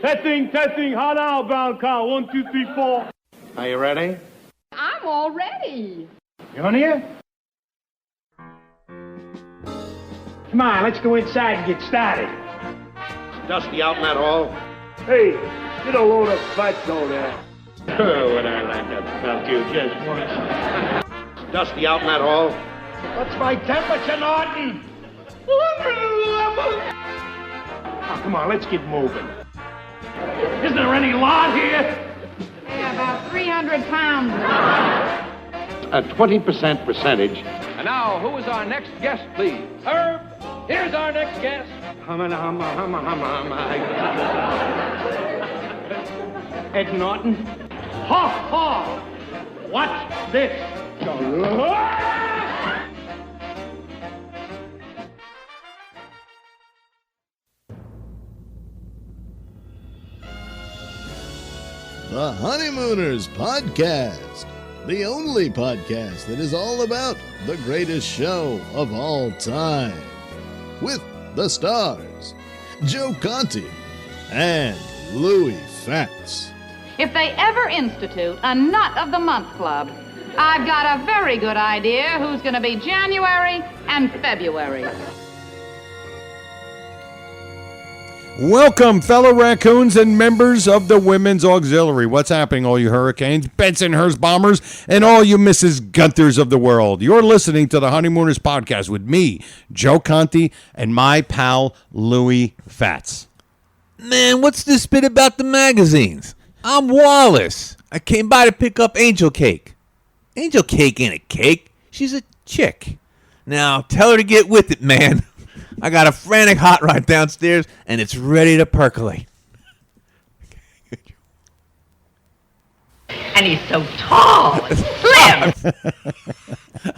Testing, hot outbound car, 1, 2, 3, 4. Are you ready? I'm all ready. You on here? Come on, let's go inside and get started. Dusty out in that hall? Hey, get a load of butts over there. Oh, would I like to fuck you just once. Dusty out in that hall? What's my temperature, Norton? Oh, come on, let's get moving. Isn't there any lot here? Yeah, about 300 pounds. A 20% percentage. And now, who is our next guest, please? Herb, here's our next guest. Ed Norton. Ha ha! What's this? The Honeymooners Podcast, the only podcast that is all about the greatest show of all time. With the stars, Joe Conti and Louis Fatts. If they ever institute a Nut of the Month Club, I've got a very good idea who's going to be January and February. Welcome, fellow raccoons and members of the Women's Auxiliary. What's happening, all you hurricanes, Bensonhurst bombers, and all you Mrs. Gunthers of the world? You're listening to the Honeymooners Podcast with me, Joe Conti, and my pal, Louis Fatts. Man, what's this bit about the magazines? I'm Wallace. I came by to pick up Angel Cake. Angel Cake ain't a cake. She's a chick. Now, tell her to get with it, man. I got a frantic hot rod downstairs, and it's ready to percolate. And he's so tall and slim.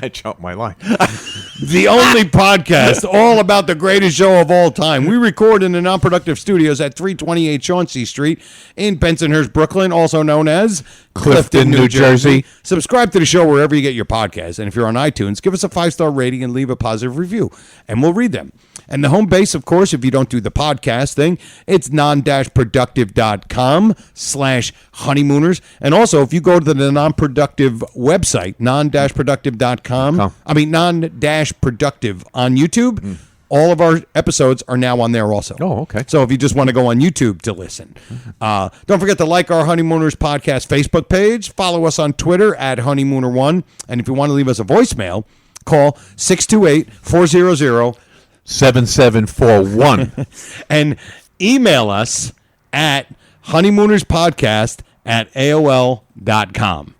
I jumped my line. The only podcast all about the greatest show of all time. We record in the Non-Productive Studios at 328 Chauncey Street in Bensonhurst, Brooklyn, also known as Clifton, New Jersey. Subscribe to the show wherever you get your podcasts. And if you're on iTunes, give us a 5-star rating and leave a positive review, and we'll read them. And the home base, of course, if you don't do the podcast thing, it's non-productive.com/honeymooners. And also, if you go to the Non-Productive website, non-productive.com, non-productive on YouTube, all of our episodes are now on there also. Oh, okay. So if you just want to go on YouTube to listen. Don't forget to like our Honeymooners Podcast Facebook page. Follow us on Twitter at Honeymooner1. And if you want to leave us a voicemail, call 628-400 7741 and email us at honeymoonerspodcast@aol.com.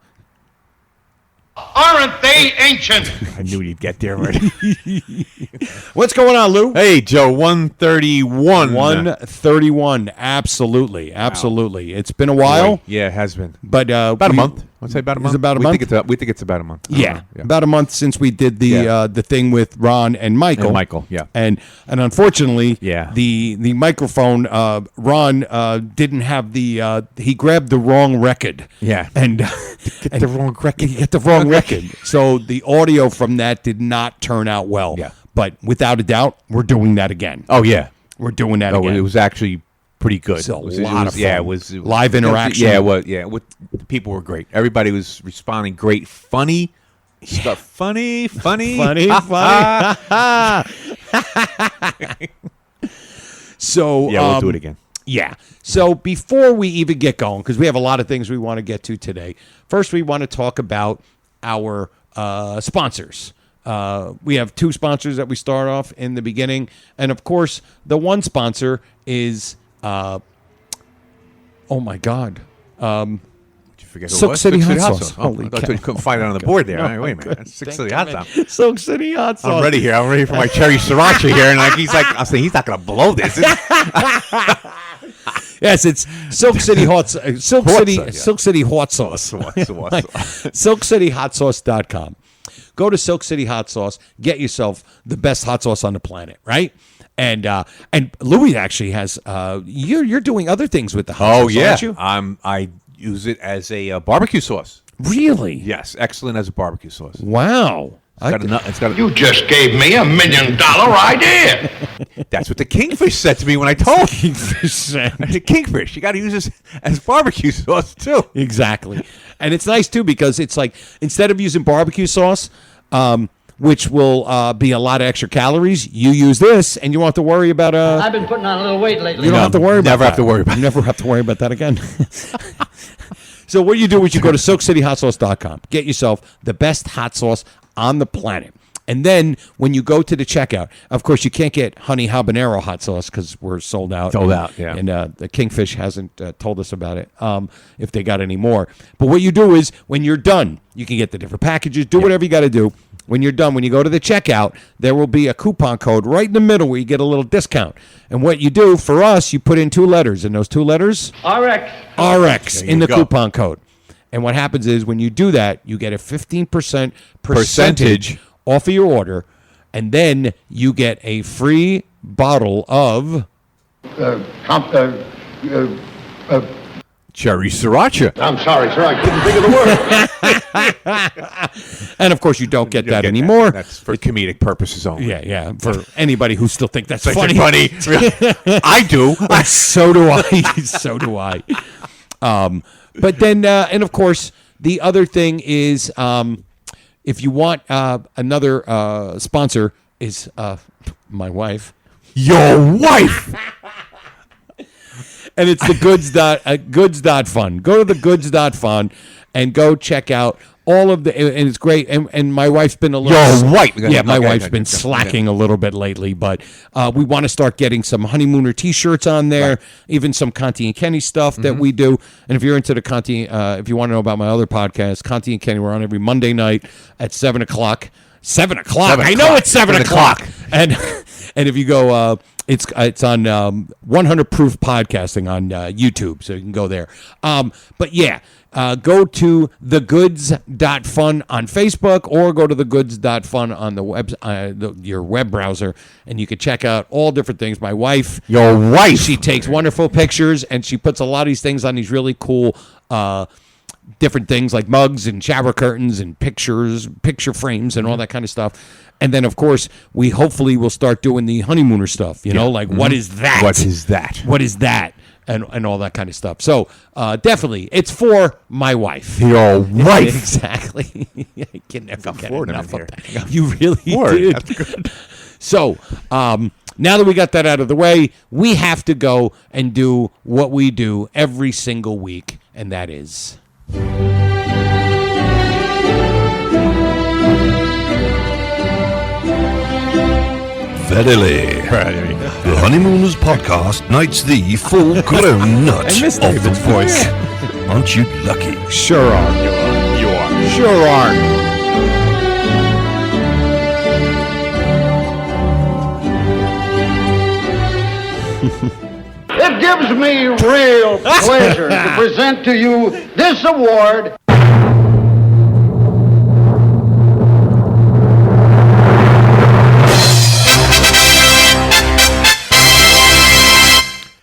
Aren't they ancient? I knew you'd get there already. What's going on, Lou? Hey, Joe, 131. 131. Absolutely. It's been a while. Boy, yeah, it has been. But about a month. I'd say about a month. Is it about a month? We think it's about a month. Yeah, about a month since we did the thing with Ron and Michael. And unfortunately, the microphone, Ron didn't have the he grabbed the wrong record. Yeah, and get the wrong record. Get the wrong record. So the audio from that did not turn out well. Yeah, but without a doubt, we're doing that again. Oh yeah, we're doing that again. It was actually pretty good. It's a lot of fun. Yeah, it was live interaction. The people were great. Everybody was responding great. Funny stuff. Funny. So we'll do it again. Yeah. So before we even get going, because we have a lot of things we want to get to today, first we want to talk about our sponsors. We have 2 sponsors that we start off in the beginning. And, of course, the one sponsor is, oh, my God. Did you forget who it Silk was? City Hot Sauce. Holy cow. I thought you couldn't find it on the board there. No, wait a minute. That's Silk City Hot Sauce. Silk City Hot Sauce. I'm ready here. I'm ready for my cherry sriracha here. And I'm saying he's not going to blow this. Yes, it's Silk City Hot Silk City Hot Sauce. SilkCityHotSauce.com. Go to Silk City Hot Sauce. Get yourself the best hot sauce on the planet, right? And Louis actually has. You're doing other things with the hot sauce, aren't you? I use it as a barbecue sauce. Really? Yes, excellent as a barbecue sauce. Wow. You just gave me $1 million idea. That's what the kingfish said to me when I told him. Kingfish said. I said, kingfish, you got to use this as barbecue sauce too. Exactly. And it's nice too because it's like instead of using barbecue sauce, which will be a lot of extra calories, you use this and you won't have to worry about I've been putting on a little weight lately. You don't have to worry about never that. have to worry about You never have to worry about that again. So what you do is you go to SoakCityHotSauce.com. Get yourself the best hot sauce on the planet. And then when you go to the checkout, of course, you can't get honey habanero hot sauce because we're sold out. Sold out, yeah. And the Kingfish hasn't told us about it, if they got any more. But what you do is when you're done, you can get the different packages, do whatever you got to do. When you're done, when you go to the checkout, there will be a coupon code right in the middle where you get a little discount. And what you do, for us, you put in 2 letters. And those 2 letters? RX. RX in the go. coupon code. And what happens is when you do that, you get a 15% percentage off of your order, and then you get a free bottle of Cherry sriracha. I'm sorry, sir. I couldn't think of the word. and of course you don't get that anymore. That's for comedic purposes only. Yeah, for anybody who still think that's Such funny. a funny. I do. So do I. So do I. But then, and of course, the other thing is, if you want another sponsor, is my wife. Your wife. And it's the goods.fun. Go to the goods.fun and go check out all of the, and it's great. And my wife's been a little, Your wife. Yeah, my wife's been Okay. slacking a little bit lately, but we want to start getting some Honeymooner t-shirts on there, even some Conti and Kenny stuff that we do. And if you're into the Conti, if you want to know about my other podcast, Conti and Kenny, we're on every Monday night at 7 o'clock. 7 o'clock. I know it's 7 o'clock. And if you go, it's on 100 Proof Podcasting on YouTube, so you can go there. But yeah, go to thegoods.fun on Facebook or go to thegoods.fun on the web, your web browser, and you can check out all different things. My wife, Your wife. she takes wonderful pictures, and she puts a lot of these things on these really cool different things like mugs and shower curtains and picture frames and all that kind of stuff. And then, of course, we hopefully will start doing the Honeymooner stuff, you know, like what is that? What is that? What is that? And all that kind of stuff. So definitely, it's for my wife. Your wife. Exactly. I can never get Ford enough in of here. that. You really Ford. did. That's good. So now that we got that out of the way, we have to go and do what we do every single week, and that is... Verily, the Honeymooners podcast knights thee full-grown nut I missed of David's the voice. voice. Aren't you lucky? Sure are. You are. Sure are. It gives me real pleasure to present to you this award.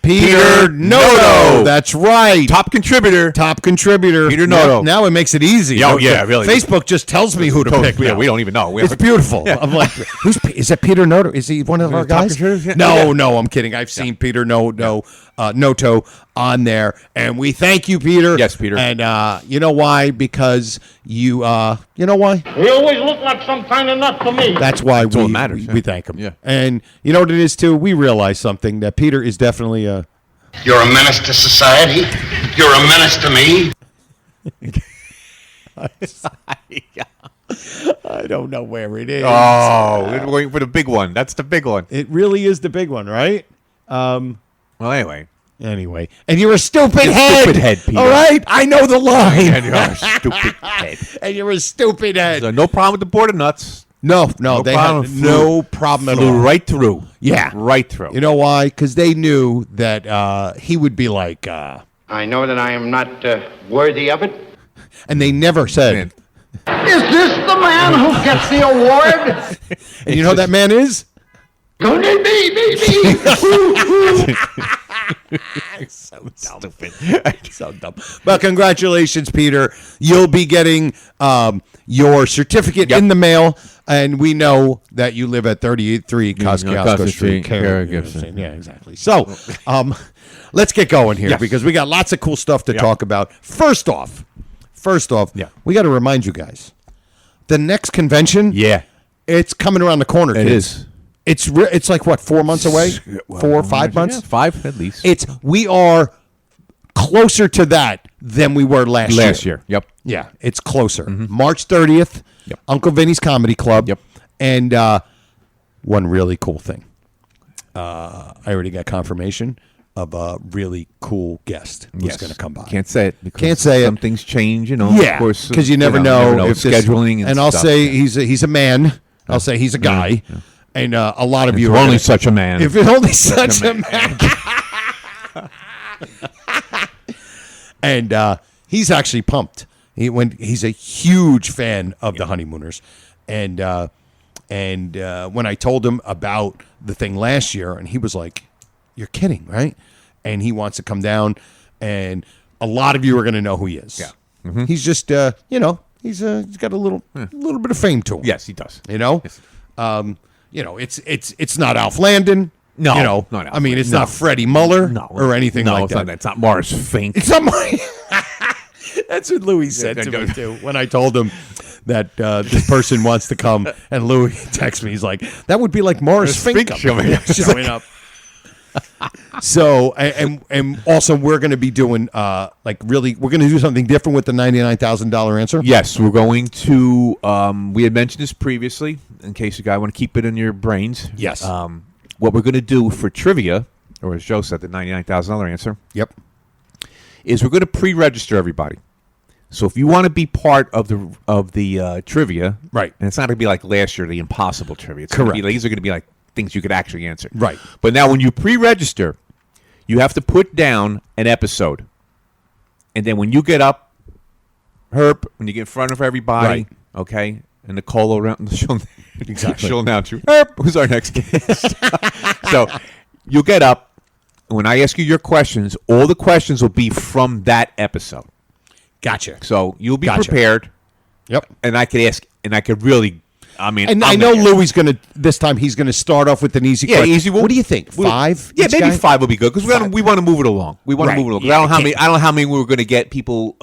Peter Noto. That's right. Top contributor. Top contributor. Peter Noto. Now it makes it easy. Oh, yeah, really. Facebook just tells me who to pick. Yeah, now. we don't even know. It's beautiful. I'm like, is that Peter Noto? Is he one of our top guys? contributors? No, I'm kidding. I've seen Peter Noto on there, and we thank you, Peter. Yes, Peter. And you know why? Because you know why? He always looked like some kind of nut to me. That's why all that matters, we yeah. thank him. Yeah. And you know what it is too? We realize something, that Peter is definitely a... You're a menace to society. You're a menace to me. I don't know where it is. Oh, we're waiting for the big one. That's the big one. It really is the big one, right? Well, anyway. Anyway, and you're a stupid head. Stupid head, Peter. All right, I know the line. And you're a stupid head. And you're a stupid head. So no problem with the board of nuts. No, they problem. had no problem at Flew all. right through. Yeah. Right through. You know why? Because they knew that he would be like, I know that I am not worthy of it. and they never said. Is this the man who gets the award? And you know who that man is? So stupid. So dumb. But congratulations, Peter. You'll be getting your certificate in the mail. And we know that you live at 38-3 Kosciuszko Street, Kara Gibson. Yeah, exactly. So, let's get going here because we got lots of cool stuff to talk about. First off, we got to remind you guys, the next convention, it's coming around the corner. It kids. is. It's like what, 4 months away? 4 or 5 months? Yeah, 5 at least. We are closer to that than we were last year. Yep. Yeah, it's closer. March 30th, Uncle Vinny's Comedy Club. Yep. And one really cool thing. I already got confirmation of a really cool guest who's going to come by. Can't say it. Because Can't say it. Some things change, Yeah, of course. because you never know if scheduling and I'll say he's a man. I'll say he's a guy. Yeah. And a lot of you are only such a man. If it's only such a man. And he's actually pumped. He's a huge fan of the Honeymooners, and when I told him about the thing last year, and he was like, "You're kidding, right?" And he wants to come down, and a lot of you are going to know who he is. Yeah, he's just he's got a little bit of fame to him. Yes, he does. Yes. It's not Alf Landon. No, not Alf I mean, it's Landon. not Freddie Muller or anything like that. It's not Morris Fink. It's not That's what Louis said to me, too, when I told him that this person wants to come. And Louis texts me. He's like, that would be like Morris Fink showing up. So, and also we're going to be doing, we're going to do something different with the $99,000 answer. Yes, we're going to, we had mentioned this previously, in case you guys want to keep it in your brains. Yes. What we're going to do for trivia, or as Joe said, the $99,000 answer. Yep. Is we're going to pre-register everybody. So if you want to be part of the trivia, right, and it's not going to be like last year, the impossible trivia. It's correct. These are going to be like things you could actually answer. Right. But now when you pre-register, you have to put down an episode. And then when you get up, Herb, when you get in front of everybody, okay, and Nicole around, she'll announce you, Herb, who's our next guest? So you'll get up, and when I ask you your questions, all the questions will be from that episode. Gotcha. So you'll be prepared. Yep. And I could ask, and I could really, and I know Louis this time he's going to start off with an easy question. Easy. What do you think? 5? Yeah, maybe 5 will be good because we want to move it along. We want to move it along. Yeah, I don't know how many we're going to get people.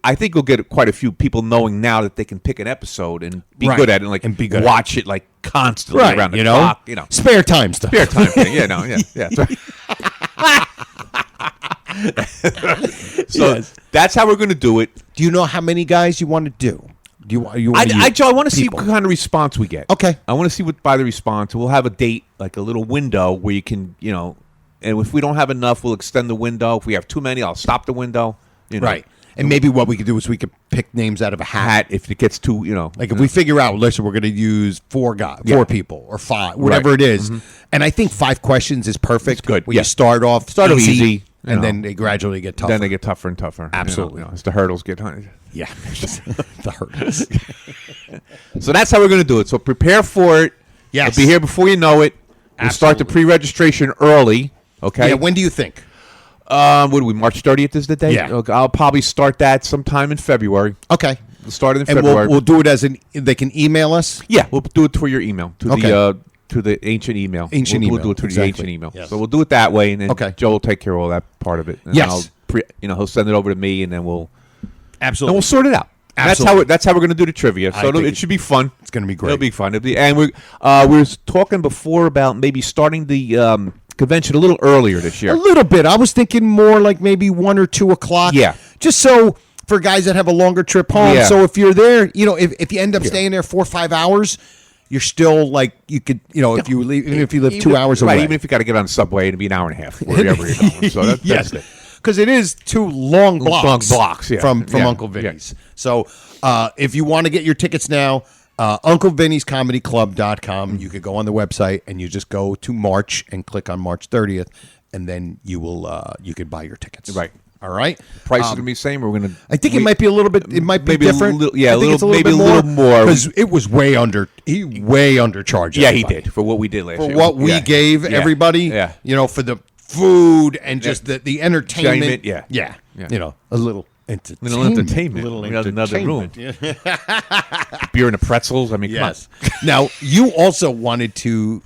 I think we'll get quite a few people knowing now that they can pick an episode and be good at it, and be good watch it like constantly around the clock. Spare time stuff. Spare time thing. Yeah. That's right. So that's how we're going to do it. Do you know how many guys you want to do? I want to see what kind of response we get. Okay. I want to see by the response. We'll have a date, like a little window where you can, and if we don't have enough, we'll extend the window. If we have too many, I'll stop the window. Right. And maybe what we could do is we could pick names out of a hat. If it gets too, like if we figure out, listen, we're going to use 4 people or 5, whatever it is. And I think 5 questions is perfect. It's good. Where you start off easy. And then they gradually get tougher. Then they get tougher and tougher. Absolutely. As the hurdles get higher. Yeah. The hurdles. So that's how we're going to do it. So prepare for it. Yes. It'll be here before you know it. We'll start the pre-registration early. Okay. Yeah. When do you think? What do we? March 30th is the date? Yeah. Okay, I'll probably start that sometime in February. Okay. We'll start it in and February. We'll do it they can email us? Yeah. We'll do it to your email. To the ancient email. We'll do it to the ancient email. Yes. So we'll do it that way, and then Joe will take care of all that part of it. And yes. He'll send it over to me, and then we'll absolutely sort it out. Absolutely. That's how we're going to do the trivia. So it should be fun. It's going to be great. It'll be fun. And we were talking before about maybe starting the convention a little earlier this year. A little bit. I was thinking more like maybe 1 or 2 o'clock. Yeah. Just so for guys that have a longer trip home. Yeah. So if you're there, if you end up staying there 4 or 5 hours, you're still like you could, if you leave, even if you live 2 hours away. Right, even if you got to get on the subway, it'd be an hour and a half wherever you're going. So that's it. Because it is 2 long blocks. From Yeah. Uncle Vinny's. Yeah. So if you want to get your tickets now, UncleVinny'sComedyClub.com. You could go on the website and you just go to March and click on March 30th, and then you could buy your tickets. Right. All right. Price is gonna be the same. We're gonna. I think it might be a little bit. It might be different. I think it's a little more because it was way under. He way undercharged. Yeah, everybody. he did for what we did last year. For what we gave everybody. Yeah. For the food and just the entertainment. Yeah. A little Little entertainment. Little We got another room. entertainment. Beer and the pretzels. I mean, Yes. Now, you also wanted to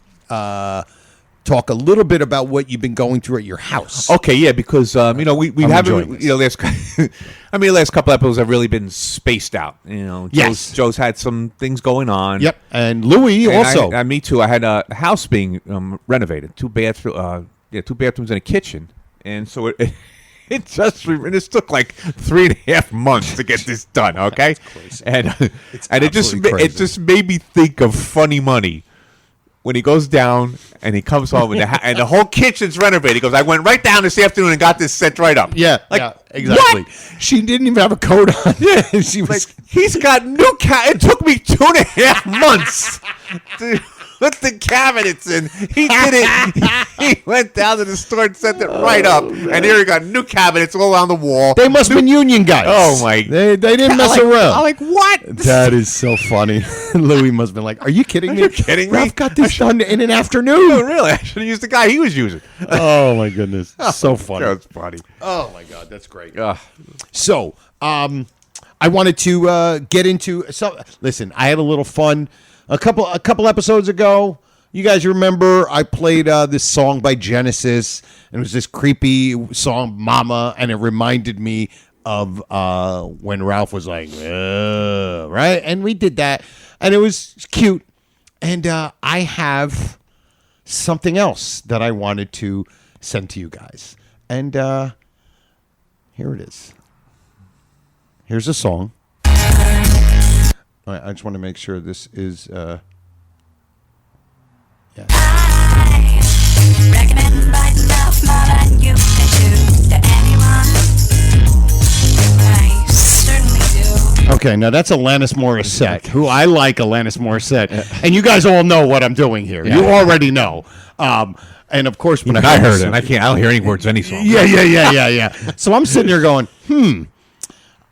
talk a little bit about what you've been going through at your house. come on. Okay, yeah, because we I'm enjoying haven't. this. The last couple episodes have really been spaced out. Yes. Joe's had some things going on. Yep, and Louis And also. me too. I had a house being renovated, 2 bathrooms and a kitchen, and so it this took like 3.5 months to get this done. Okay, crazy. and It's it absolutely crazy. made me think of Funny Money. When he goes down and he comes home and the whole kitchen's renovated. He goes, I went right down this afternoon and got this set right up. Yeah, Like, exactly. what? She didn't even have a coat on. Yeah, she was Like, he's got new It took me 2.5 months to put the cabinets in. He did it. He went down to the store and set it right up. And here he got new cabinets all on the wall. They must have been union guys. Oh, my. They didn't mess around. I'm like, what? That is so funny. Louis must have been like, are you kidding me? Are you kidding me? Ralph got this done in an Oh, afternoon. really? I should have used the guy he was using. Oh, my goodness. So funny. That's funny. Oh, my God. That's great. Ugh. So, I wanted to get into listen, I had a little fun a couple episodes ago. You guys remember I played this song by Genesis, and it was this creepy song, Mama, and it reminded me of when Ralph was like, right? And we did that, and it was cute. And I have something else that I wanted to send to you guys. And here it is. Here's a song. All right, I just want to make sure this is... yeah. Recommend myself more than you can do to anyone. I certainly do. Okay, now that's Alanis Morissette, who I like Alanis Morissette. And you guys all know what I'm doing here. You already know. And of course, when I heard it. I don't hear any words any song. Yeah. So I'm sitting here going,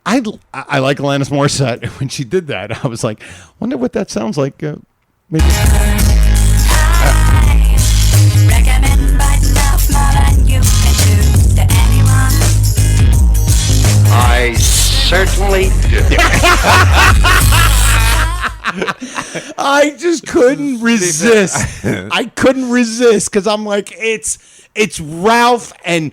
I like Alanis Morissette. When she did that, I was like, wonder what that sounds like. Maybe. Recommend myself more than you can do to anyone. I certainly do. I just couldn't resist. I couldn't resist because I'm like, it's Ralph and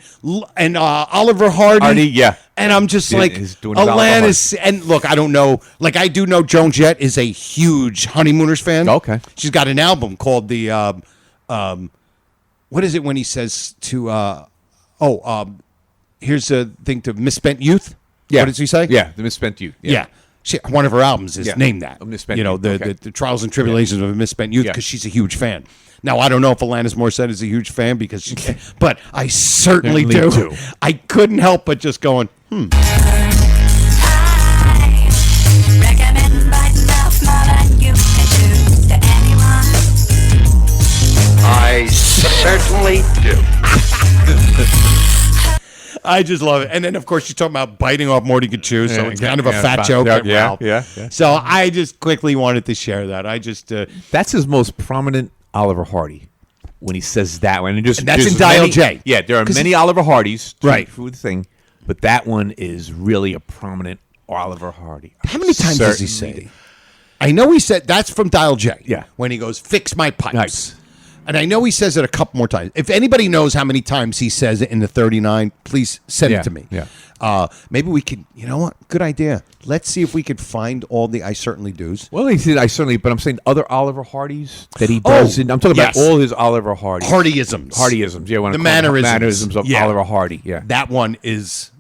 Oliver Hardy. Yeah. And I'm just Yeah, like, he's doing his Alanis. And look, I don't know. Like, I do know Joan Jett is a huge Honeymooners fan. Okay. She's got an album called the, what is it when he says to, here's a thing to Misspent Youth? Yeah. What does he say? Yeah, the Misspent Youth. Yeah. One of her albums is named that. A Misspent You know, Youth, okay. the Trials and Tribulations of a Misspent Youth, Yeah. because she's a huge fan. Now, I don't know if Alanis Morissette is a huge fan because she but I certainly do. I couldn't help but just going, I recommend myself more than you can do to anyone. I certainly do. I just love it. And then, of course, she's talking about biting off more than you can chew, so it's kind of a fat fat- joke. yeah, at yeah, Ralph. yeah. So I just quickly wanted to share that. I just... That's his most prominent Oliver Hardy when he says that one. And that's there's in Dial many- J. Yeah, there are many Oliver Hardys Right. through the thing, but that one is really a prominent Oliver Hardy. How many times does he Certainly. say? I know he said that's from Dial J. Yeah. When he goes, fix my pipes. Nice. And I know he says it a couple more times. If anybody knows how many times he says it in the 39, please send Yeah, it to me. yeah. Maybe we could, you know what? Good idea. Let's see if we could find all the I Certainly Do's. Well, he said I certainly, but I'm saying other Oliver Hardys that he does. I'm talking yes. about all his Oliver Hardys. Hardyisms. Hardyisms, yeah. The mannerisms. of Yeah. Oliver Hardy, yeah. That one is,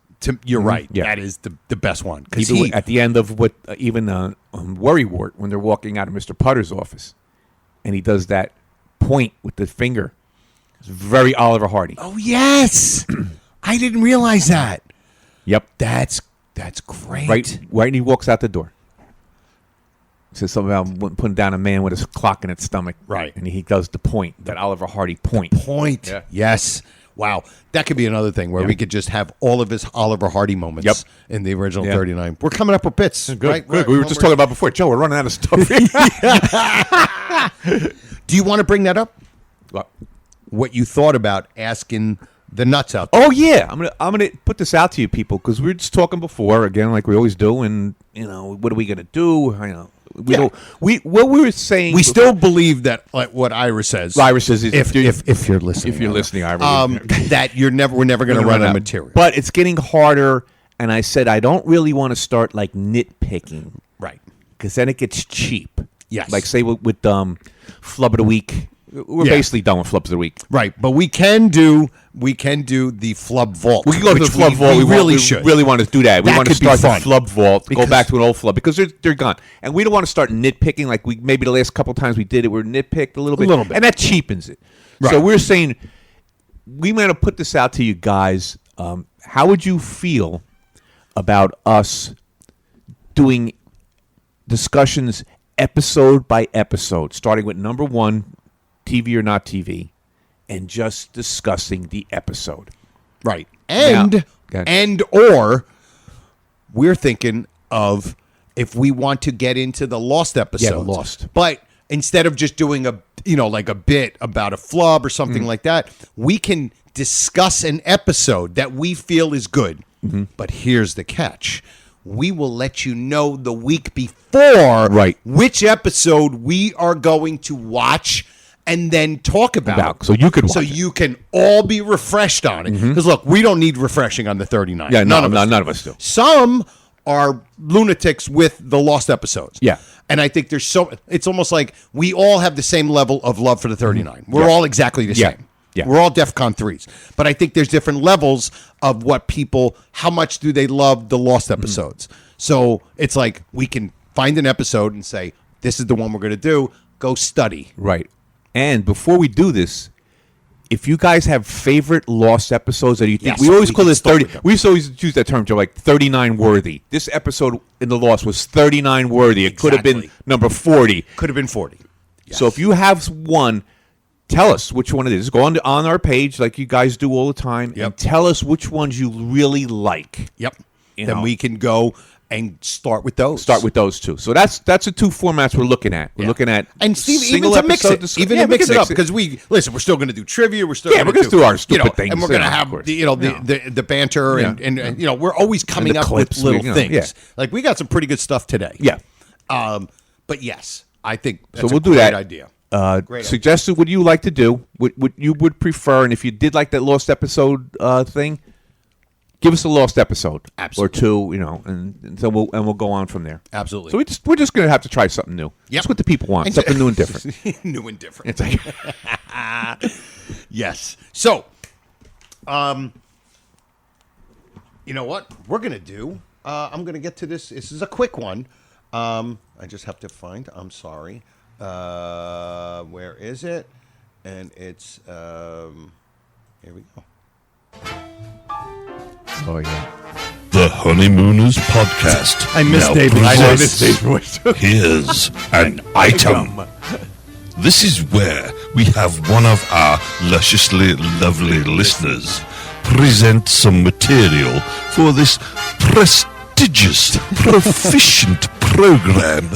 you're right. Yeah. That is the best one. Because Even at the end of what even Worrywart, when they're walking out of Mr. Putter's office, and he does that point with the finger. It's very Oliver Hardy. Oh, yes. I didn't realize that. Yep. That's great. Right when he walks out the door. It says something about putting down a man with his clock in its stomach. Right. And he does the point, that Oliver Hardy point. Point. Yeah. Yes. Wow. That could be another thing where we could just have all of his Oliver Hardy moments Yep. in the original Yeah. 39. We're coming up with bits. Good. Right? Good. We were just talking about before. Joe, we're running out of stuff. Do you want to bring that up? What? What you thought about asking the nuts out there. Oh yeah, I'm gonna put this out to you people because we were just talking before again, like we always do, and what are we gonna do? What we were saying. We still believe that, like what Ira says. Ira says if you're listening, Ira, that we're never going to run out of material. But it's getting harder, and I said I don't really want to start like nitpicking, right? Because then it gets cheap. Yes, like say with Flub of the Week. We're basically done with Flubs of the Week. Right, but we can do the Flub Vault. We can go to the Flub Vault. We really should. We really want to do that. We want to start the Flub Vault, go back to an old Flub, because they're gone. And we don't want to start nitpicking like maybe the last couple times we did it, we nitpicked a little bit. And that cheapens it. Right. So we're saying, we want to put this out to you guys. How would you feel about us doing discussions episode by episode, starting with number 1, TV or not TV, and just discussing the episode. Right. Or we're thinking of if we want to get into the Lost episodes. Yeah, Lost. But instead of just doing a bit about a flub or something like that, we can discuss an episode that we feel is good. Mm-hmm. But here's the catch. We will let you know the week before which episode we are going to watch and then talk about. So you can watch you can all be refreshed on it. Because look, we don't need refreshing on the 39. Yeah, none of us do. Some are lunatics with the Lost episodes. Yeah. And I think it's almost like we all have the same level of love for the 39. We're all exactly the same. Yeah. We're all DEFCON 3s. But I think there's different levels of how much do they love the Lost episodes. So it's like we can find an episode and say, this is the one we're going to do. Go study. Right. And before we do this, if you guys have favorite Lost episodes that you think, we always call this 30. We used to always use that term, Joe, like 39 worthy. This episode in the Lost was 39 worthy. It could have been number 40. Could have been 40. Yes. So if you have one, tell us which one it is. Go on our page like you guys do all the time and tell us which ones you really like. Yep. Then we can go and start with those. Start with those two. So that's the two formats we're looking at. We're looking at and Steve, even to mix it, to mix it up, because we're still going to do trivia. We're still we're going to do our stupid things, and we're going to have the banter and we're always coming up with little things. Yeah. Like we got some pretty good stuff today. Yeah. But yes, I think that's so. We'll do that. Idea. Suggested what you like to do, what you would prefer, and if you did like that Lost episode thing, give us a Lost episode or two, and so we'll go on from there. Absolutely. So we're just going to have to try something new. That's what the people want. Something new and different. New and different. It's like yes. So, you know what we're going to do? I'm going to get to this. This is a quick one. I just have to find. I'm sorry. Where is it? And it's here we go. Oh yeah. The Honeymooners Podcast. I miss now David. I know presents this voice. Here's an item. This is where we have one of our lusciously lovely listeners present some material for this prestigious, proficient program.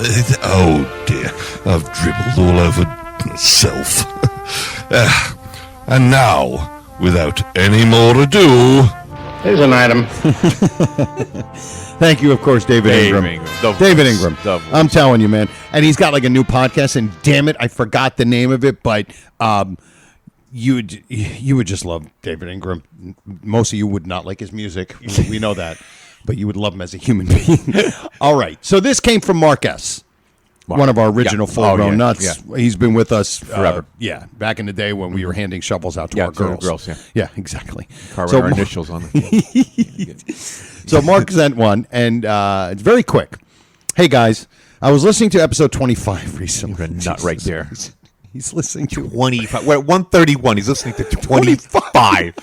Oh dear, I've dribbled all over myself. And now, without any more ado, here's an item. Thank you, of course, David Ingram. David Ingram. I'm telling you, man. And he's got like a new podcast, and damn it, I forgot the name of it, but you would just love David Ingram. Most of you would not like his music. We know that. But you would love him as a human being. All right. So this came from Mark S., one of our original full-grown nuts. Yeah. He's been with us forever. Back in the day when we were handing shovels out to our girls. Yeah, exactly. Our initials on it. So Mark sent one, and it's very quick. Hey, guys. I was listening to episode 25 recently. Nut right there. He's listening to 25. We're at 131. He's listening to 25.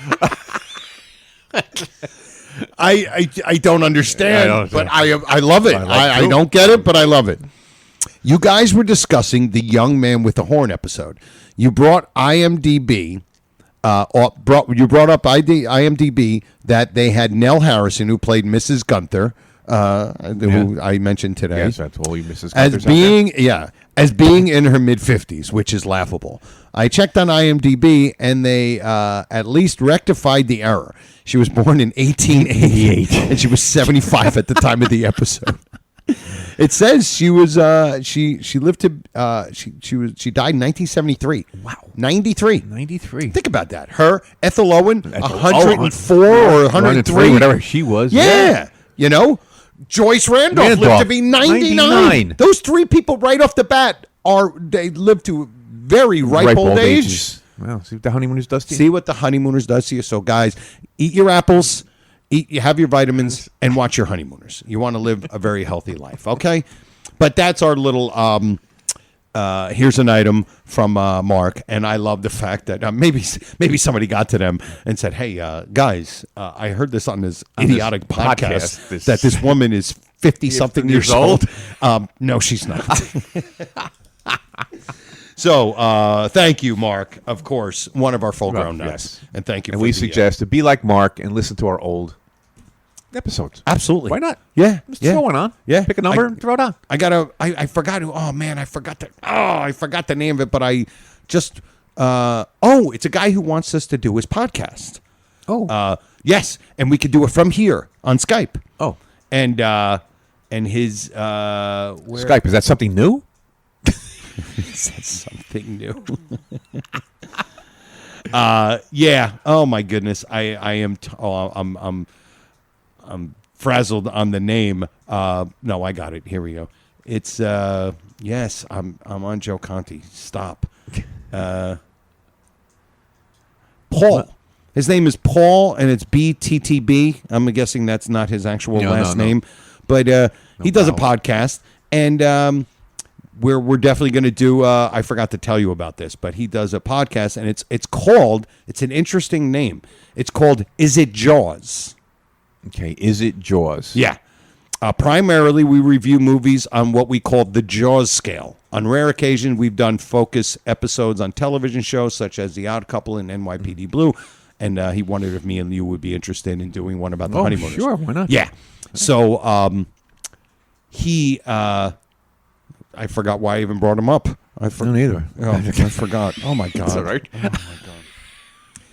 I don't understand, but I love it. I don't get it, but I love it. You guys were discussing the Young Man with the Horn episode. You brought IMDb. You brought up IMDb that they had Nell Harrison, who played Mrs. Gunther, who I mentioned today. Yes, that's all you Mrs. Gunther's as being as being in her mid-50s, which is laughable. I checked on IMDb, and they at least rectified the error. She was born in 1888, and she was 75 at the time of the episode. It says she was she lived to she died in 1973. Wow, 93. Think about that. Her Ethel Owen, 104 or 103, whatever she was. Yeah. You know, Joyce Randolph lived to be 99. Those three people right off the bat they live to very ripe old age. Ages. Wow, see what the Honeymooners does to you. See what the Honeymooners does to you. So, guys, eat your apples, you have your vitamins, and watch your Honeymooners. You want to live a very healthy life, okay? But that's our little. Here's an item from Mark, and I love the fact that maybe somebody got to them and said, "Hey, guys, I heard this on this idiotic podcast that this woman is 50-something years old." No, she's not. So, thank you, Mark. Of course, one of our full-grown nuts, and thank you. And we suggest to be like Mark and listen to our old episodes. Absolutely. Why not? Yeah. Just throw one on. Yeah. Pick a number and throw it on. I forgot who. Oh man, I forgot the name of it. But I just. It's a guy who wants us to do his podcast. Oh. Yes, and we could do it from here on Skype. Oh. And his Skype, is that something new? Is that something new? Yeah. Oh my goodness. I am. I'm frazzled on the name. No, I got it. Here we go. It's yes. I'm on Joe Conti. Stop. Paul. What? His name is Paul, and it's BTTB. I'm guessing that's not his actual last name, but he does a podcast, and we're definitely going to do. I forgot to tell you about this, but he does a podcast, and it's called. It's an interesting name. It's called "Is It Jaws?" Okay, Is It Jaws? Yeah. Primarily, we review movies on what we call the Jaws scale. On rare occasion, we've done focus episodes on television shows such as The Odd Couple and NYPD Blue. And he wondered if me and you would be interested in doing one about the Honeymooners. Sure, why not? Yeah. So he, I forgot why I even brought him up. I don't either. Oh, I forgot. Oh, my God. That's all right. Oh, my God.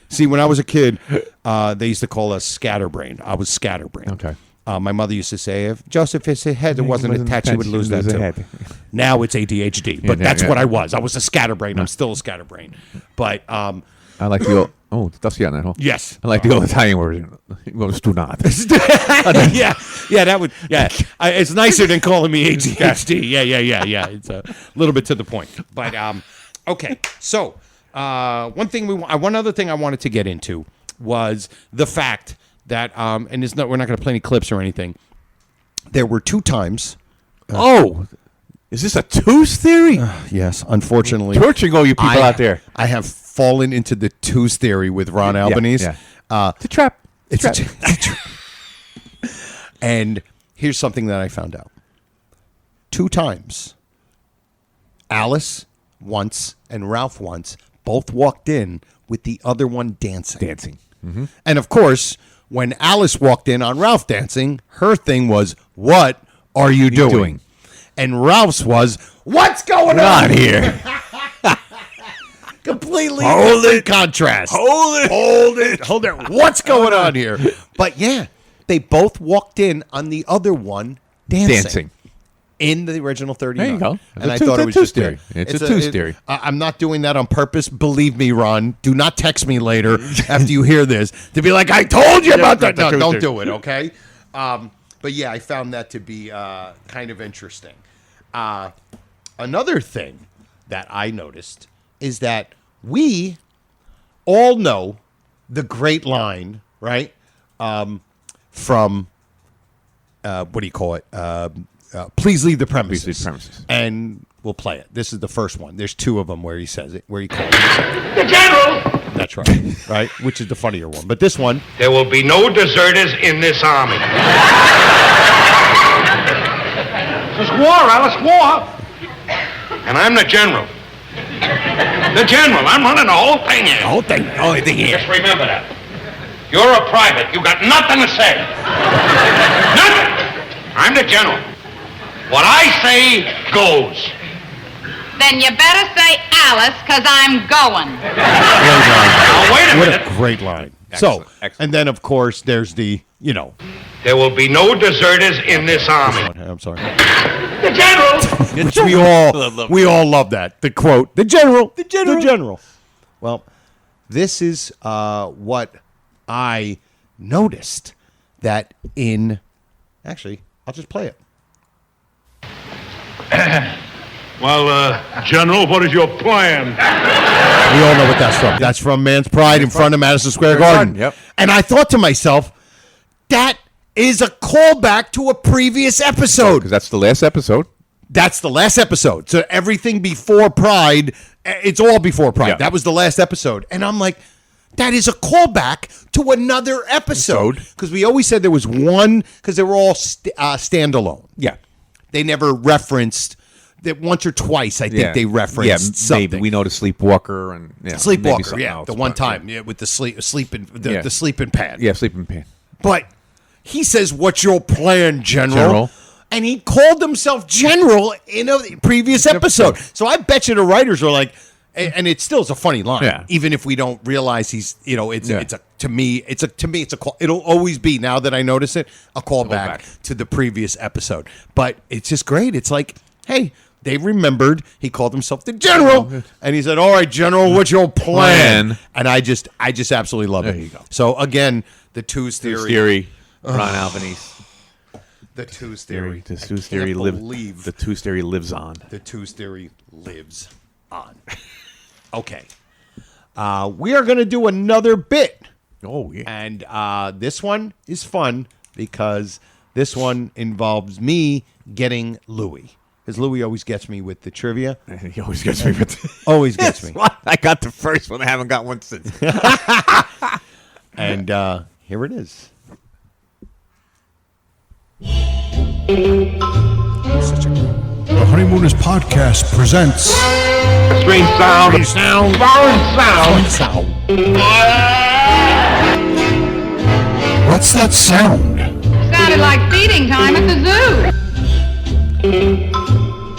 See, when I was a kid, they used to call us scatterbrained. I was scatterbrained. Okay. My mother used to say, if Joseph's head wasn't attached, he would lose that too. Now it's ADHD, but that's what I was. I was a scatterbrain. I'm still a scatterbrain. But I like the old... Oh, that's yeah, huh? Yes. I like the old Italian word. Well, do not. Yeah, that would... Yeah, it's nicer than calling me ADHD. Yeah. It's a little bit to the point. But, okay. So, one other thing I wanted to get into was the fact that, and we're not going to play any clips or anything. There were 2 times. Is this a twos theory? Yes, unfortunately. Torturing all you people out there. I have fallen into the twos theory with Ron Albanese. Yeah. It's a trap. It's a trap. And here's something that I found out. 2 times, Alice once and Ralph once both walked in with the other one dancing. Mm-hmm. And of course, when Alice walked in on Ralph dancing, her thing was, "What are you doing?" And Ralph's was, "What's going on here?" Completely contrast. Hold it. What's going on here? But yeah, they both walked in on the other one dancing. In the original 39. There you go. And I thought it was just theory. It's a twos theory. I'm not doing that on purpose. Believe me, Ron. Do not text me later after you hear this to be like, "I told you about that." No, don't do it, okay? But yeah, I found that to be kind of interesting. Another thing that I noticed is that we all know the great line, right? From what do you call it? Please leave the premises. Please leave the premises. And we'll play it. This is the first one. There's 2 of them where he says it, where he calls it. The General! That's right. Right? Which is the funnier one. But this one. There will be no deserters in this army. This is war, Alice, war. And I'm the general. The general. I'm running the whole thing here. The whole thing. Only thing here. Just remember that. You're a private. You got nothing to say. Nothing. I'm the general. What I say goes. Then you better say Alice, because I'm going. Now, wait a What minute. a great line. Excellent, So, excellent. and then, of course, there's the, There will be no deserters in this army. I'm sorry. The general. Which we all love that. The quote, the general. Well, this is what I noticed that actually, I'll just play it. Well, General, what is your plan? We all know what that's from. That's from Man's Pride in front of Madison Square Garden. Yep. And I thought to myself, that is a callback to a previous episode. Because that's the last episode. That's the last episode. So everything before Pride, it's all before Pride. Yeah. That was the last episode. And I'm like, that is a callback to another episode. Because we always said there was one, because they were all standalone. Yeah. They never referenced that once or twice. I think they referenced something. Maybe we know the Sleepwalker and maybe Sleepwalker, something else, the one but, time, with the sleeping pad. Yeah, sleeping pad. But he says, "What's your plan, General?" And he called himself General in a previous episode. So I bet you the writers are like, and it still is a funny line, even if we don't realize he's, to me it's a call. It'll always be, now that I notice it, a callback to the previous episode. But it's just great. It's like, hey, they remembered he called himself the General, and he said, "All right, General, what's your plan?" And I just absolutely love it. There you go. So again, the Twos theory. Ron Albanese. The Twos theory. The Twos theory believe The Twos theory lives on. the Twos theory lives on. Okay. We are going to do another bit. Oh, yeah. And this one is fun because this one involves me getting Louie. Because Louie always gets me with the trivia. He always gets me with Always gets me. I got the first one. I haven't got one since. And here it is. The Honeymooners podcast presents Strange sound. Foreign sound. What's that sound? Sounded like feeding time at the zoo.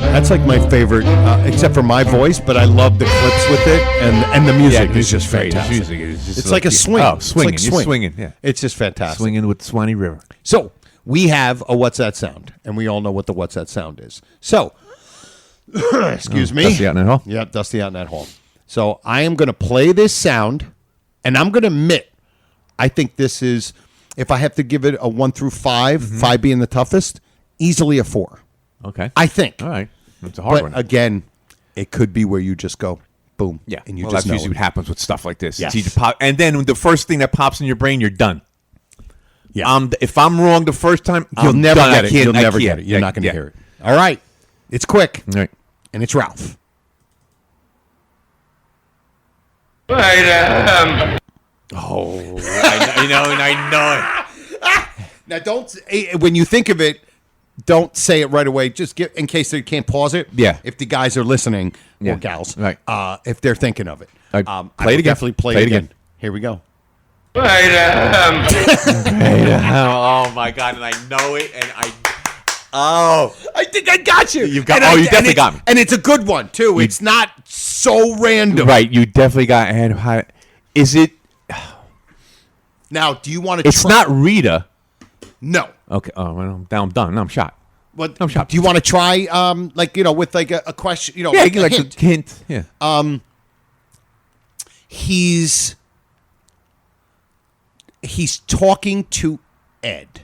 That's like my favorite, except for my voice, but I love the clips with it, and the music is just fantastic. Music is just It's like a swing. Oh, It's swinging. like You're swing. swinging. Yeah. It's just fantastic. Swinging with Swanee River. So we have a What's That Sound, and we all know what the What's That Sound is. So, excuse me. Dusty out in that hall? Yeah, Dusty out in that hall. So I am going to play this sound, and I'm going to admit, I think this is, if I have to give it a 1 through 5, 5 being the toughest, easily a 4. Okay. I think. All right. That's a hard But one. again, it could be where you just go, boom. Yeah. And you well, just that's know usually it. what happens with stuff like this. Yes. It's either and then the first thing that pops in your brain, you're done. Yeah. If I'm wrong the first time, You'll I'm never done. get I it. can't- You'll I never can't. get it. You're not going to Yeah. hear it. All right. It's quick. All right. And it's Ralph. Right, Oh, I know it. Now, don't, when you think of it, don't say it right away. Just get, in case they can't pause it. Yeah. If the guys are listening, Yeah. or gals, Right. if they're thinking of it. Right. I Play it will again. Definitely play Play it it again. again. Here we go. right, Oh my God! And I know it, and I think I got you. You've got- And you definitely got me. And it's a good one, too. It's not so random. right. You definitely got. And is it? Now, do you want to It's not Rita. No. Okay. Oh, well, now I'm done. Now I'm shot. But I'm shocked. do you want to try, with like a question, Yeah, like like a hint? a hint. Yeah. He's talking to Ed.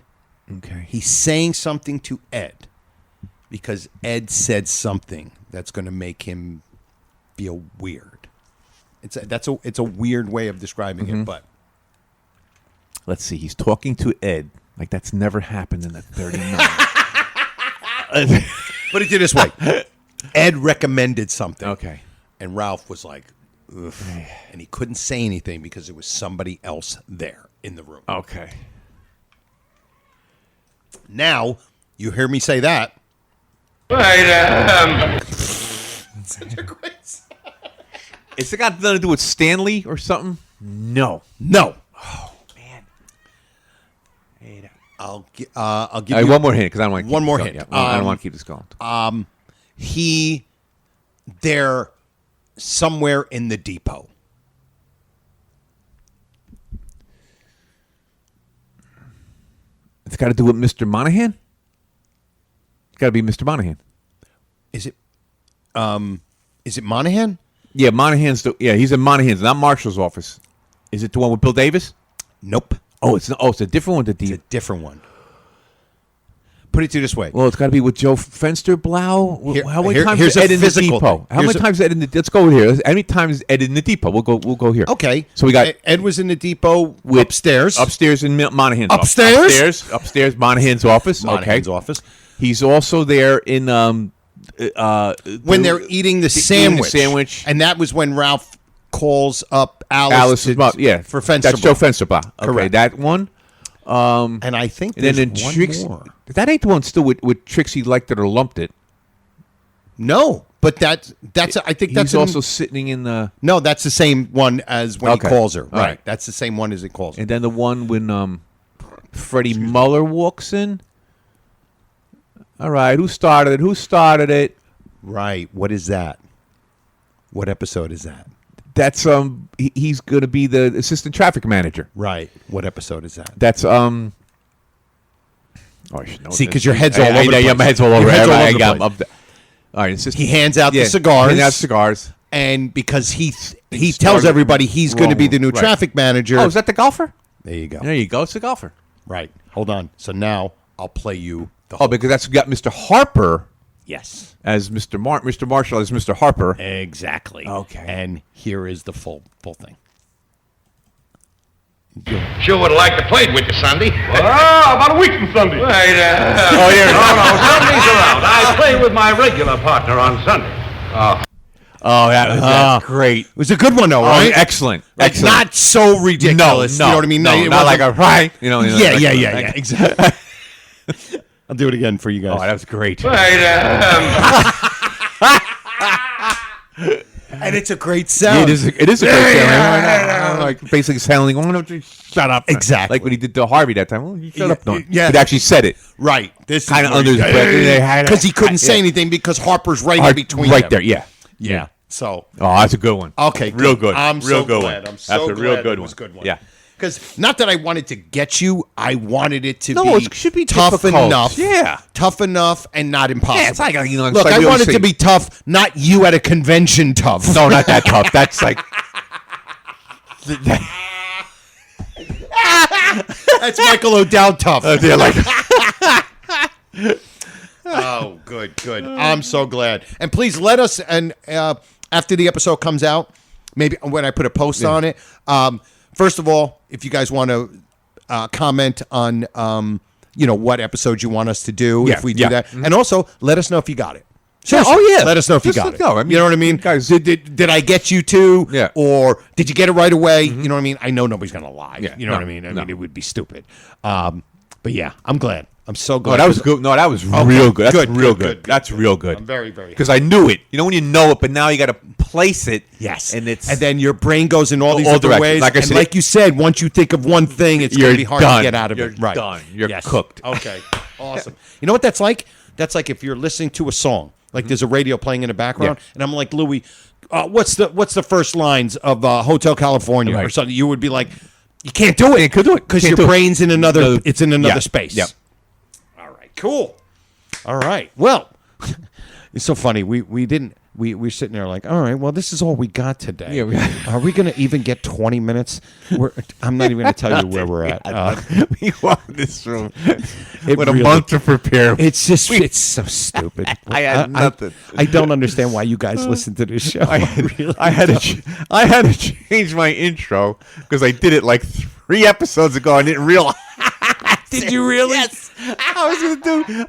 Okay. He's saying something to Ed because Ed said something that's going to make him feel weird. It's a weird way of describing it, but Let's see. He's talking to Ed. Like that's never happened in the 39. put it this way. Ed recommended something. Okay. And Ralph was like, ugh. And he couldn't say anything because there was somebody else there in the room. Okay. Now, you hear me say that. right, It's got nothing to do with Stanley or something? No. No. Oh, man. I'll give All right, you one more hint because I don't want to one more going. hint. Yeah, I don't want to keep this going. he they're somewhere in the depot. It's got to do with Mr. Monahan? It's got to be Mr. Monahan. Is it Monahan? Yeah, Monahan's he's in Monahan's, not Marshall's office. Is it the one with Bill Davis? Nope. It's a different one. It's a different one. Put it to you this way. Well, it's got to be with Joe Fensterblau. How many times here's is Ed a in the physical depot? thing. How many times is Ed in the? Let's go here. How many times is Ed in the depot? We'll go here. Okay. So we got Ed was in the depot upstairs in Monahan's upstairs? upstairs Monahan's office. Monahan's office. He's also there in when they're eating the sandwich. And that was when Ralph calls up Alice's mom. Yeah, for Fensterblau. That's Joe Fensterblau. Okay, Correct. that one. And I think there's one more. That ain't the one still with Trixie liked it or lumped it. No, but that's I think that's he's also sitting in the. No, that's the same one as when he calls her. Right. That's the same one as he calls her. And then the one when Freddie Muller walks in. All right, who started it? Right. What is that? What episode is that? That's he's going to be the assistant traffic manager. Right. What episode is that? That's Oh, I should know. See, because your head's all over the place. Yeah, my head's all over. All right, he hands out the cigars. Hands out cigars. And because he tells everybody he's going to be the new traffic manager. Oh, is that the golfer? There you go. There you go. It's the golfer. Right. Hold on. So now I'll play you the whole because that's got Mr. Harper. Yes. As Mr. Marshall as Mr. Harper. Exactly. Okay. And here is the full thing. Sure would have liked to play with you Sunday. About a week from Sunday. No, Sunday's around. I play with my regular partner on Sunday. Oh, that's great. It was a good one, though, right? Excellent. Like, not so ridiculous. No, you know what I mean? No, not like a right. You know. Yeah. Exactly. I'll do it again for you guys. Oh, that was great. And it's a great sound. It is a great sound. Like basically sounding, shut up. Exactly. Like when he did to Harvey that time. Well, you shut up, Don. Yeah. He actually said it. Right. This kind of under his breath. Because he couldn't say anything because Harper's right in between right them. there, yeah. Yeah. So. Oh, that's a good one. Okay. Real good. I'm real so good glad. one. I'm so that's a glad real good it was one. a good one. Yeah. Because not that I wanted to get you, I wanted it to it should be tough difficult. enough. Yeah. Tough enough and not impossible. Yeah, it's like, it's Look, like I we wanted always to be tough, not you at a convention tough. No, not that tough. That's like. That's Michael O'Dowd tough. They're like. Oh, good. I'm so glad. And please let us, and after the episode comes out, maybe when I put a post on it, first of all, if you guys want to comment on, what episodes you want us to do, if we do that. Mm-hmm. And also, let us know if you got it. Seriously, let us know if you got it. Go. I mean, you know what I mean? Guys, did I get you to? Yeah. Or did you get it right away? Mm-hmm. You know what I mean? I know nobody's going to lie. Yeah. You know what I mean? I mean, it would be stupid. But yeah, I'm glad. I'm so glad. Oh, that was good. No, that was real good. That's real good. That's real good. I'm very, very because I knew it. You know when you know it, but now you got to place it. Yes, and then your brain goes in all these other directions. ways. Like I said, like you said, once you think of one thing, it's going to be hard to get out of it. You're done. You're cooked. Okay, awesome. You know what that's like? That's like if you're listening to a song, like there's a radio playing in the background, and I'm like, Louis, what's the first lines of Hotel California or something? You would be like, you can't do it. You could do it because your brain's in another. It's in another space. Yep. Cool. All right. Well, it's so funny. We're sitting there like, all right, well, this is all we got today. Yeah, Are we going to even get 20 minutes? I'm not even going to tell you where we're at. We walked this room with a month to prepare. It's just, it's so stupid. I had nothing. I don't understand why you guys listen to this show. I had to change my intro because I did it like 3 episodes ago. I didn't realize. Did you really? Yes. I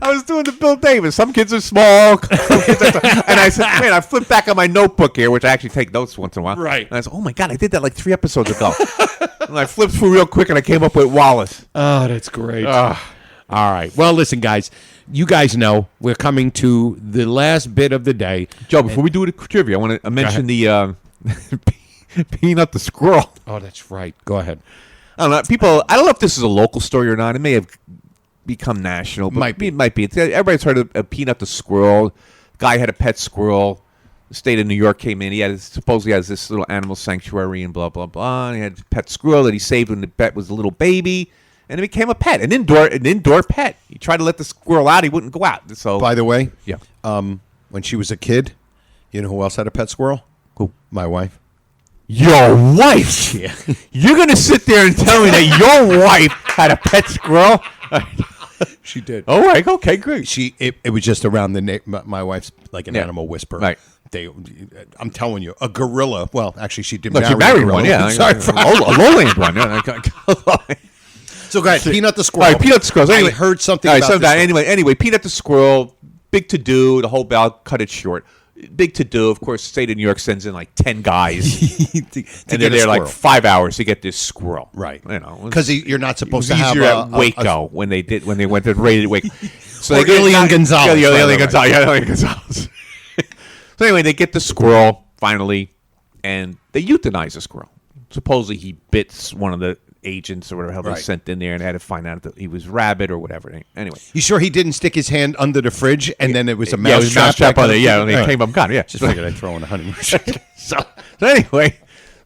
was doing the Bill Davis. Some kids are small. And I said, man, I flipped back on my notebook here, which I actually take notes once in a while. Right. And I said, oh my God, I did that like 3 episodes ago. And I flipped through real quick and I came up with Wallace. Oh, that's great. All right. Well, listen, guys. You guys know we're coming to the last bit of the day. Joe, before we do the trivia, I want to mention the Peanut the Squirrel. Oh, that's right. Go ahead. I don't know. People, I don't know if this is a local story or not. It may have become national. But Might be. It might be. Everybody's heard of Peanut the Squirrel. Guy had a pet squirrel. the state of New York came in. He supposedly has this little animal sanctuary and blah, blah, blah. And he had a pet squirrel that he saved when the pet was a little baby. And it became a pet, an indoor pet. He tried to let the squirrel out. He wouldn't go out. So, by the way, yeah. When she was a kid, you know who else had a pet squirrel? Who? My wife. Your wife? Yeah. You're going to sit there and tell me that your wife had a pet squirrel? She did. All right. Okay, great. It was just around the my wife's like an animal whisperer. Right. I'm telling you, a gorilla. Well, actually, she did. No, she married one. Yeah. Sorry, a lowland one. Yeah. So go ahead, Peanut the squirrel. All right, Peanut the squirrel. Anyway, I heard something about this. Anyway, Peanut the squirrel, big to do. The whole bout, cut it short. Big to do. Of course, the state of New York sends in like 10 guys, and they're there like 5 hours to get this squirrel. Right. You know, because you're not supposed to have at Waco when they went to raid Waco. So or Alien Gonzalez. Yeah, Alien Gonzalez. So anyway, they get the squirrel finally, and they euthanize the squirrel. Supposedly, he bit one of the agents or whatever they sent in there and had to find out that he was rabid or whatever. Anyway, you sure he didn't stick his hand under the fridge and then it was a mouse trap? Yeah, it was a mouse trap on it. Yeah, and they came up gun. Yeah, just figured I'd throw in a honeymooners. So anyway,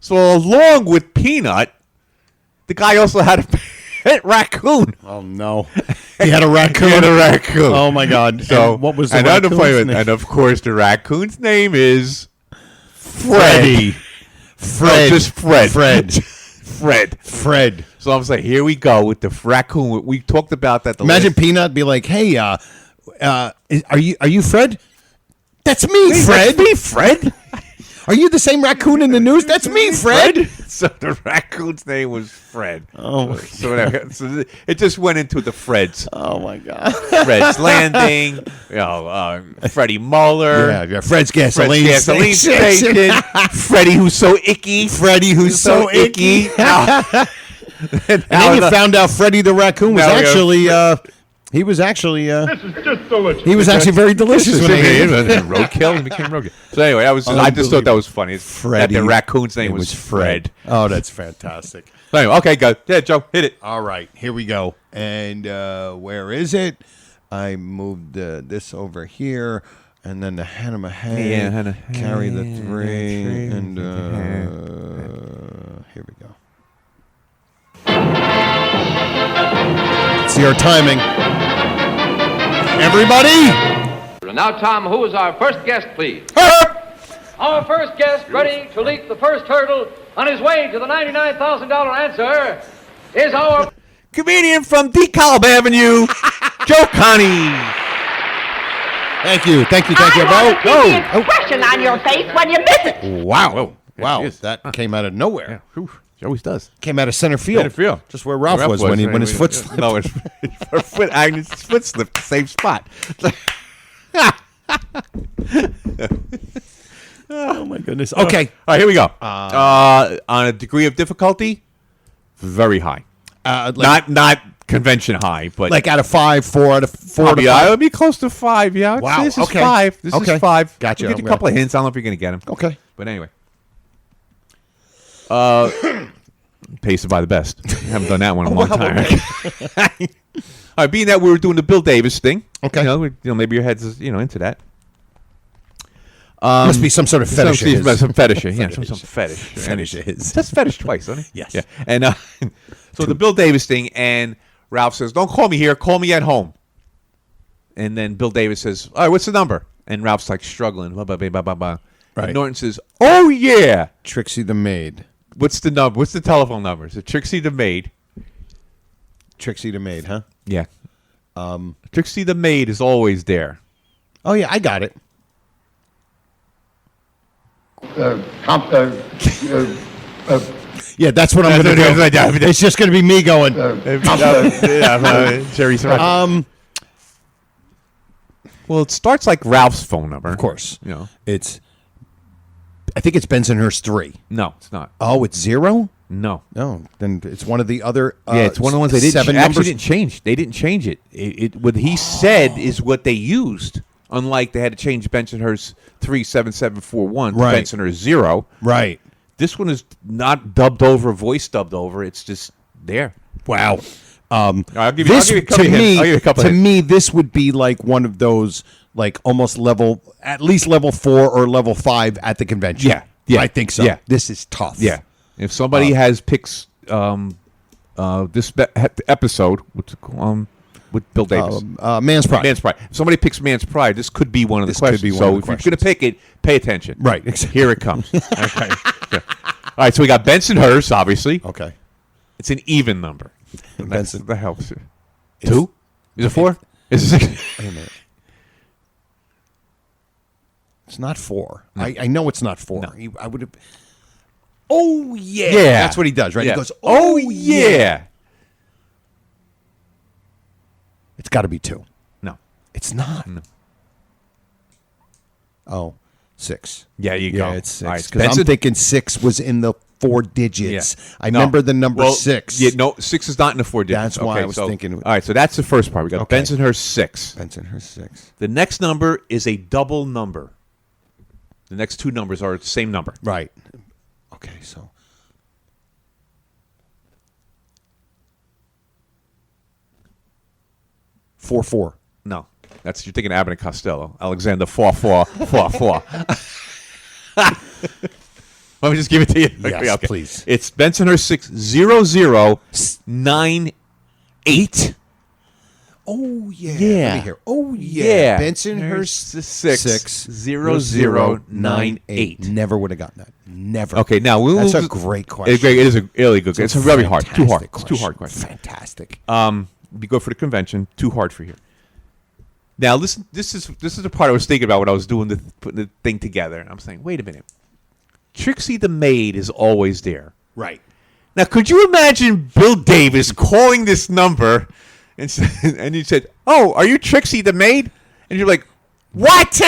along with Peanut, the guy also had a pet raccoon. Oh no, he had a raccoon. Oh my God! So and what was the raccoon's name? And of course, the raccoon's name is Freddy. Fred. No, just Fred. Fred. So I'm saying, here we go with the raccoon. We talked about that. Imagine Peanut be like, "Hey, are you Fred? That's me, Fred. That's me, Fred. Are you the same raccoon in the news? That's me, Fred." So the raccoon's name was Fred. Oh, so it just went into the Freds. Oh my God. Fred's Landing. Freddie Muller. Yeah. Fred's gasoline station. Freddie who's so icky. Freddie who's so icky. And then you found out Freddie the raccoon was actually. He was actually. This is just delicious. He was actually very delicious when he roadkill. He became roadkill. So anyway, I just thought that was funny. Freddie. That the raccoon's name was Fred. Oh, that's fantastic. So anyway, okay, go. Yeah, Joe, hit it. All right, here we go. And where is it? I moved this over here, and then the head of my head. Carry the 3, and here we go. See our timing. Everybody! And now, Tom, who is our first guest, please? Our first guest, ready to leap the first hurdle on his way to the $99,000 answer, is our comedian from DeKalb Avenue, Joe Connie. Thank you. I want the expression on your face when you miss it. Wow. That came out of nowhere. Yeah. He always does. Came out of center field. Just where Ralph was when his foot slipped. No, his foot slipped the same spot. Oh, my goodness. Okay. All right, here we go. On a degree of difficulty, very high. Not convention high, but like out of 5, 4 out of 4 to 5. I would be close to 5. Yeah. Wow. This is 5. This is 5. Gotcha. We'll give you a couple of hints. I don't know if you're going to get them. Okay. But anyway. Paced by the best. I haven't done that one in a long time. All right, being that we were doing the Bill Davis thing. Okay. You know, maybe your head's into that. Must be some sort of fetish. Some fetish. Yeah, some fetish. Fetish is. That's fetish twice, doesn't it? Yes. Yeah. And so the Bill Davis thing, and Ralph says, "Don't call me here. Call me at home." And then Bill Davis says, "All right, what's the number?" And Ralph's like struggling. Blah, blah, blah, blah, blah. Right. And Norton says, "Oh yeah, Trixie the maid." What's the number? What's the telephone number? Is it Trixie the maid? Trixie the maid, huh? Yeah. Trixie the maid is always there. Oh yeah, I got it. Yeah, that's what I'm going to do. It's just going to be me going. Jerry. Well, it starts like Ralph's phone number. Of course. You know, I think it's Bensonhurst 3. No, it's not. Oh, it's 0? No. Then it's one of the other. It's one of the ones they didn't. 7 actually numbers. didn't change. They didn't change it. What he said is what they used. Unlike they had to change Bensonhurst 37741 to Right. Bensonhurst 0. Right. This one is not dubbed over, voice dubbed over. It's just there. Wow. I'll give you a couple of hints. To me, this would be like one of those like almost at least level 4 or level 5 at the convention. Yeah. I think so. Yeah. This is tough. Yeah. If somebody picks this episode with Bill Davis, Man's Pride. Man's Pride. If somebody picks Man's Pride, this could be one of the questions. If you're going to pick it, pay attention. Right. Here it comes. Okay. Yeah. All right. So we got Benson-Hurst, obviously. Okay. It's an even number. Benson. That helps. 2? Is it 4? Is it 6? Wait a minute. It's not 4. No. I know it's not 4. No. I would have. Oh yeah. That's what he does, right? Yeah. He goes, "Oh yeah." It's got to be 2. No, it's not. No. Oh, 6. Yeah, you go. Yeah, it's 6. Because I'm thinking 6 was in the 4 digits. Yeah. I remember the number 6. Yeah, no, 6 is not in the 4 digits. That's why I was thinking. All right, so that's the first part. We got Benson-Hurst 6. Benson-Hurst 6. The next number is a double number. The next 2 numbers are the same number. Right. Okay, so 4-4. No, you're thinking Abbott and Costello. Alexander 4-4-4-4. Let me just give it to you. Yes, okay. Please. It's Benson-Hurst 60098. Oh yeah. Yeah. Let me hear. Oh yeah. Benson-Hurst 60098. Never would have gotten that. Never. Okay, now that's a great question. It is a really good. It's a very hard. Too hard. It's too hard question. Fantastic. Be good for the convention. Too hard for here. Now listen. This is the part I was thinking about when I was putting the thing together. And I'm saying, wait a minute. Trixie the maid is always there. Right. Now, could you imagine Bill Davis calling this number and he said, "Oh, are you Trixie the maid?" And you're like, "What?" So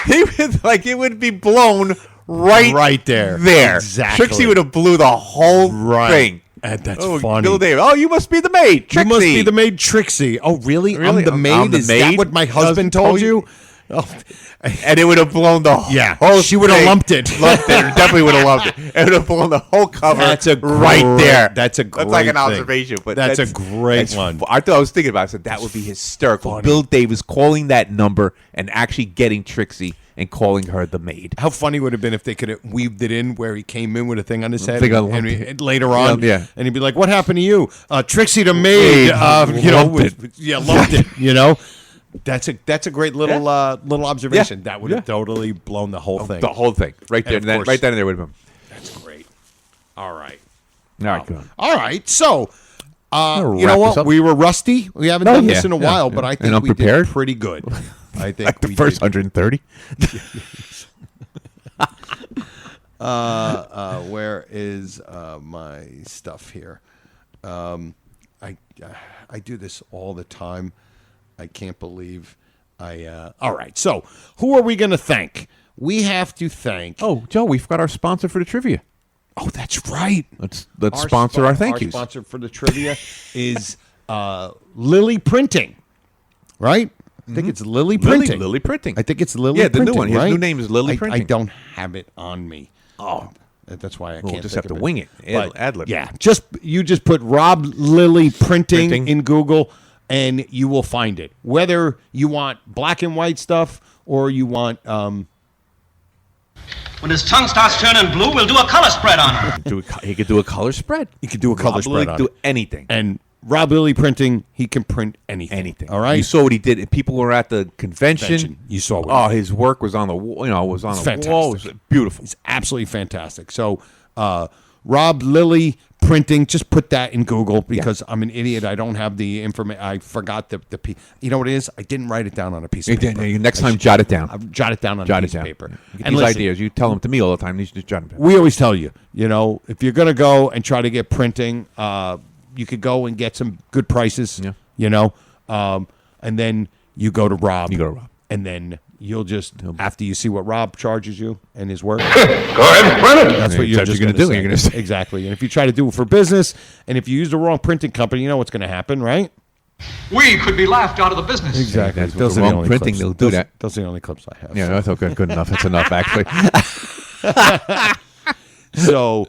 it would be blown right there. Exactly. Trixie would have blew the whole thing. And that's funny. Bill Davis. Oh, you must be the maid, Trixie. You must be the maid, Trixie. Oh, really? I'm the maid? I'm the Is maid? that what my husband told you? Oh. And it would have blown the whole she would have lumped it. Definitely would have loved it. It would have blown the whole cover right there. That's a great like an thing. observation. But that's a great one. I was thinking about it. I said that would be hysterical. Funny. Bill Davis calling that number and actually getting Trixie and calling her the maid. How funny would it have been if they could have weaved it in where he came in with a thing on his head and later on, and he'd be like, "What happened to you, Trixie the maid?" Lumped it. You know. That's a great little observation. That would have totally blown the whole thing. The whole thing. Right there. Right then and there would have been. That's great. All right. All right, good. All right. So, you know what? We were rusty. We haven't done this in a while, but I think we did pretty good. I think like the first 130. Where is my stuff here? I do this all the time. I can't believe all right. So, who are we going to thank? We have to thank. Oh, Joe, we've got our sponsor for the trivia. Oh, that's right. Let's sponsor our thank yous. Our sponsor for the trivia is Lily Printing, right? I think it's Lily Printing. Lily Printing. I think it's Lily Printing. Printing. The new one. Right? His new name is Lily Printing. I don't have it on me. Oh. That's why I We'll can't just think have to of wing it. Ad-lib. Yeah. You just put Rob Lily Printing in Google and you will find it. Whether you want black and white stuff or you want When his tongue starts turning blue, we'll do a color spread on her. He could do a color spread. He could do a color spread on do it. anything. And Rob Lilly Printing, he can print anything. All right? You saw what he did. People were at the convention. You saw what his work was on the wall. Was on the fantastic. wall. It was beautiful. It's absolutely fantastic. So, Rob Lilly Printing, just put that in Google because I'm an idiot. I don't have the information. I forgot the piece. You know what it is? I didn't write it down on a piece of paper. Next time, jot it down. Jot it down on a piece of paper. And these ideas, you tell them to me all the time. You should just jot them down. We always tell you, if you're going to go and try to get printing, you could go and get some good prices, and then you go to Rob. And then you'll just, after you see what Rob charges you and his work. Go ahead and print it. That's what you're just going to do. You're going to say. Exactly. And if you try to do it for business, and if you use the wrong printing company, you know what's going to happen, right? We could be laughed out of the business. Exactly. Those are the only printing. They'll do that. Those are the only clips I have. Yeah, that's okay. Good enough. That's enough, actually. So,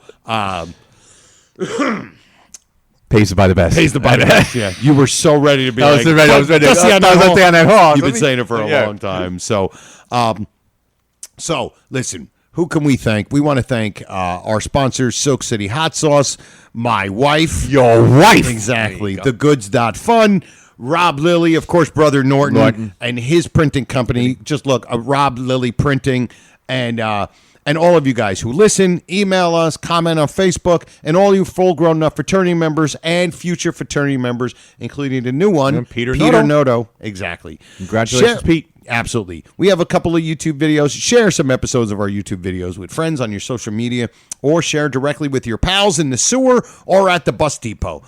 Pays by the best. Pays the by the best. Yeah, you were so ready to be I like, was ready. I was ready. Dusty on that horse. You've been saying it for a Yeah. long time. So, listen. Who can we thank? We want to thank our sponsors, Silk City Hot Sauce, my wife. Your wife. Exactly. TheGoods.Fun. Rob Lilly, of course, Brother Norton. And his printing company. Just look, Rob Lilly Printing. And all of you guys who listen, email us, comment on Facebook, and all you full-grown enough fraternity members and future fraternity members, including the new one, Peter Noto. Exactly. Congratulations, Pete. Absolutely. We have a couple of YouTube videos. Share some episodes of our YouTube videos with friends on your social media, or share directly with your pals in the sewer or at the bus depot.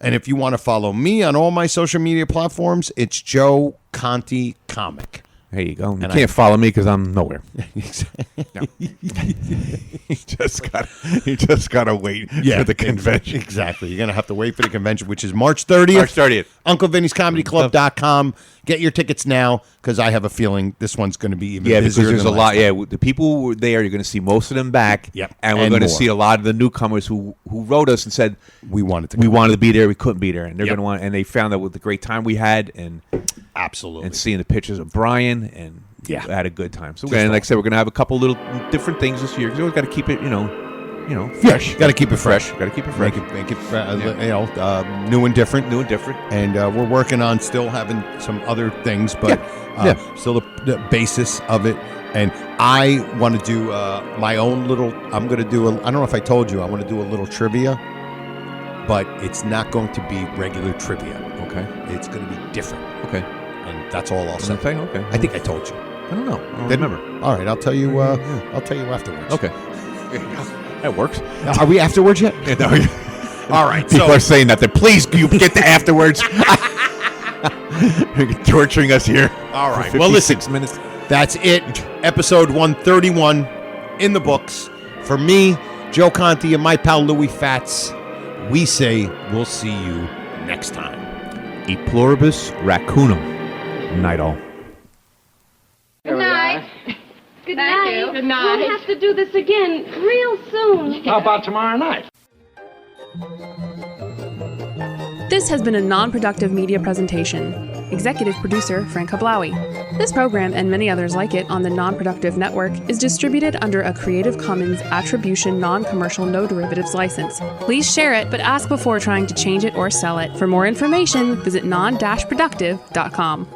And if you want to follow me on all my social media platforms, it's Joe Conti Comic. There you go. You can't follow me because I'm nowhere. No. You just gotta wait for the convention. Exactly. You're gonna have to wait for the convention, which is March 30th. March 30th. UncleVinny'sComedyClub.com. Get your tickets now, because I have a feeling this one's going to be even busier. Because there's than a lot. last time. Yeah, the people who were there, you're going to see most of them back. Yep. And we're And going to more. see a lot of the newcomers who wrote us and said we wanted to be there, we couldn't be there, and they're Yep. going to want. And they found out with the great time we had, and absolutely, and seeing the pictures of Brian, and Yeah. had a good time. So, Just and like I awesome. said, we're going to have a couple little different things this year because we always got to keep it, fresh. Got to keep it fresh. Got to keep it fresh. Make it new and different. New and different. And we're working on still having some other things, but still the basis of it. And I want to do my own little. I'm going to do. I don't know if I told you. I want to do a little trivia, but it's not going to be regular trivia. Okay. It's going to be different. Okay. And that's all I'll say. Okay. I think I told you. I don't know. I don't Didn't? remember. All right. I'll tell you. I'll tell you afterwards. Okay. That works. Are we afterwards yet? No. All right. People are saying that. Please, you get the afterwards. You're torturing us here. All right. For Well, listen. 56 minutes. That's it. Episode 131 in the books. For me, Joe Conti, and my pal Louis Fats, we say we'll see you next time. E pluribus raccoonum. Night all. Good night. Good night. you. Good night. We'll have to do this again real soon. How about tomorrow night? This has been a non-productive media presentation. Executive producer Frank Hablawi. This program and many others like it on the Non-Productive Network is distributed under a Creative Commons Attribution Non-Commercial No Derivatives license. Please share it, but ask before trying to change it or sell it. For more information, visit non-productive.com.